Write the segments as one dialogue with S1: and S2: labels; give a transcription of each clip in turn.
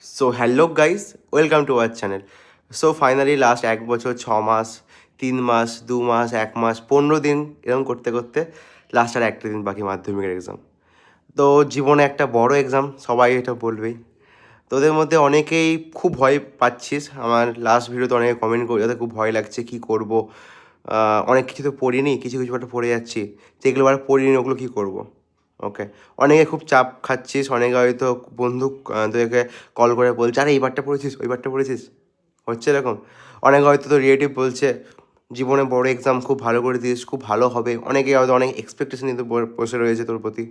S1: So hello guys, welcome to our channel. So finally last 1 বছর 6 মাস, 3 মাস, 2 মাস, 1 মাস, 15 দিন এরকম করতে করতে লাস্ট আর একটা দিন বাকি মাধ্যমিকের এক্সাম। তো জীবনে একটা বড় এক্সাম, সবাই এটা বলবেই। তোদের মধ্যে অনেকেই খুব ভয় পাচ্ছিস। আমার লাস্ট ভিডিওতে অনেকে কমেন্ট করি ওদের খুব ভয় লাগছে, কী করব। অনেক কিছু তো পড়িনি, কিছু কিছু একটা পড়ে যাচ্ছি, যেগুলো আর পড়িনি ওগুলো কী করব। ওকে, অনেকে খুব চাপ খাচ্ছিস, অনেকে হয়তো বন্ধু তোদেরকে কল করে বলছে আরে এইবারটা পড়েছিস ওইবারটা পড়েছিস, হচ্ছে এরকম। অনেকে হয়তো তো রিলেটিভ বলছে জীবনে বড় এক্সাম, খুব ভালো করে দিস, খুব ভালো হবে। অনেকে হয়তো অনেক এক্সপেকটেশন নিতে বসে রয়েছে তোর প্রতি।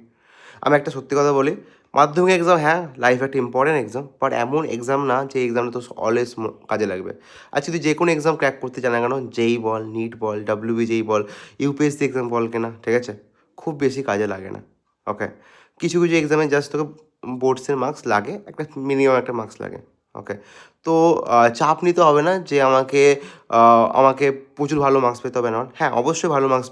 S1: আমি একটা সত্যি কথা বলি, মাধ্যমিক এক্সাম হ্যাঁ লাইফ একটা ইম্পর্টেন্ট এক্সাম, বাট এমন এক্সাম না যে এক্সামটা তো অলওয়েজ কাজে লাগবে। আচ্ছা তুই যে কোনো এক্সাম ক্র্যাক করতে চান না কেন, যেই বল, নিট বল, ডাব্লিউবি যেই বল, ইউপিএসসি এক্সাম বল কেনা, ঠিক আছে, খুব বেশি কাজে লাগে না। ওকে, কিছু কিছু এক্সামে জাস্ট তোকে বোর্ডসের মার্কস লাগে, একটা মিনিমাম একটা মার্কস লাগে। ওকে, তো চাপ নিতে হবে না যে আমাকে প্রচুর ভালো মার্কস পেতে হবে না। হ্যাঁ অবশ্যই ভালো মার্কস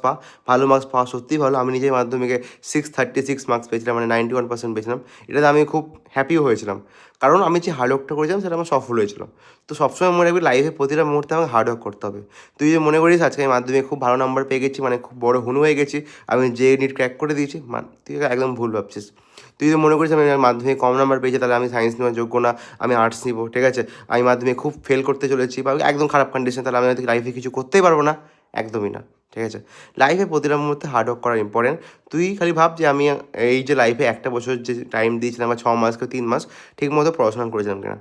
S1: ভালো মার্কস পাওয়া সত্যিই ভালো। আমি নিজের মাধ্যমিকে 636 মার্কস পেয়েছিলাম, মানে 91% পেয়েছিলাম। এটাতে আমি খুব হ্যাপিও হয়েছিলাম, কারণ আমি যে হার্ডওয়ার্কটা করেছিলাম সেটা আমার সফল হয়েছিল। তো সবসময় মনে রাখবি লাইফে প্রতিটা মুহূর্তে আমাকে হার্ডওয়ার্ক করতে হবে। তুই যদি মনে করিস আজকে আমি মাধ্যমিকে খুব ভালো নাম্বার পেয়ে গেছি মানে খুব বড় হুনু হয়ে গেছি, আমি যে নিট ক্র্যাক করে দিয়েছি, তুই একদম ভুল ভাবছিস। তুই যদি মনে করিস আমি মাধ্যমিকে কম নাম্বার পেয়েছি তাহলে আমি সায়েন্স নেওয়ার যোগ্য না, আমি আর্টস নিব, ঠিক আছে, আমি মাধ্যমিকে খুব ফেল করতে চলেছি বা একদম খারাপ কন্ডিশন, তাহলে আমি হয়তো লাইফে কিছু করতেই পারবো না, একদমই না। ঠিক আছে, লাইফে প্রতিটা মুহূর্তে হার্ডওয়ার্ক করা ইম্পর্টেন্ট। তুই খালি ভাব যে আমি এই যে লাইফে একটা বছর যে টাইম দিয়েছিলাম বা 6 মাস কি 3 মাস ঠিক মতো পড়াশোনা করেছিলাম কিনা।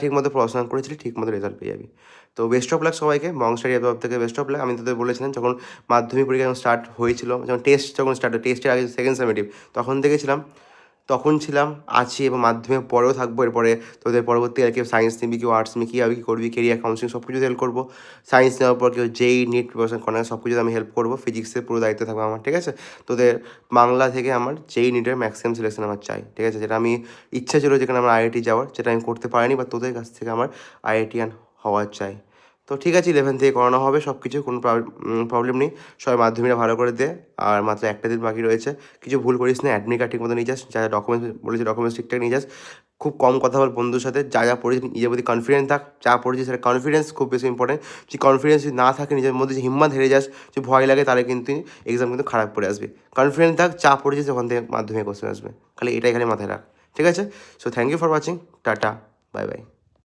S1: ঠিক মতো পড়াশোনা করেছিলি, ঠিক মতো রেজাল্ট পেয়ে যাবি। তো বেস্ট অফ লাক সবাইকে, মংস্টারি অ্যাপ থেকে বেস্ট অফ লাক। আমি তোদের বলেছিলাম যখন মাধ্যমিক পরীক্ষা যখন স্টার্ট হয়েছিল, যখন টেস্ট যখন স্টার্ট হয়, টেস্টের আগে সেকেন্ড সেমেটিভ, তখন থেকে ছিলাম, তখন ছিলাম, আছি এবং মাধ্যমিক পরেও থাকবো। এরপরে তোদের পরবর্তী আর কেউ সায়েন্স নিবি, কেউ আর্টস নিবি, কীভাবে কী করবি, কেরিয়ার কাউন্সিলিং সব কিছু হেল্প করবো। সায়েন্স নেওয়ার পর কেউ যেই নিট প্রিপারেশন করে সব কিছু আমি হেল্প করবো। ফিজিক্সের পুরো দায়িত্ব থাকবে আমার, ঠিক আছে। তোদের বাংলা থেকে আমার যেই নিটের ম্যাক্সিমাম সিলেকশন আমার চাই, ঠিক আছে, যেটা আমি ইচ্ছা ছিল যেখানে আমার আইআইটি যাওয়ার, যেটা আমি করতে পারিনি, বা তোদের কাছ থেকে আমার আইআইটিয়ান হওয়ার চাই। তো ঠিক আছে, 11 থেকে করানো হবে সব কিছু, কোনো প্রবলেম নেই। সবাই মাধ্যমিকটা ভালো করে দে। আর মাত্র একটা দিন বাকি রয়েছে, কিছু ভুল করিস না, অ্যাডমিট কার্ড ঠিক মতো নিয়ে যাস, যা যা ডকুমেন্টস বলেছি ডকুমেন্টস ঠিকঠাক নিয়ে যাস। খুব কম কথা বল বন্ধুর সাথে, যা যা পড়েছিস নিজের প্রতি কনফিডেন্ট থাক, যা পড়েছিস সেটা কনফিডেন্স খুব বেশি ইম্পর্টেন্ট। যদি কনফিডেন্স যদি না থাকে, নিজের মধ্যে যে হিম্মত হেরে যাস, যদি ভয় লাগে, তাহলে কিন্তু এক্সাম কিন্তু খারাপ করে আসবে। কনফিডেন্ট থাক, যা পড়েছিস ওখান থেকে মাধ্যমিক কোশ্চেন আসবে, খালি এটাই খালি মাথায় রাখ, ঠিক আছে। So thank you for watching, tata, bye by.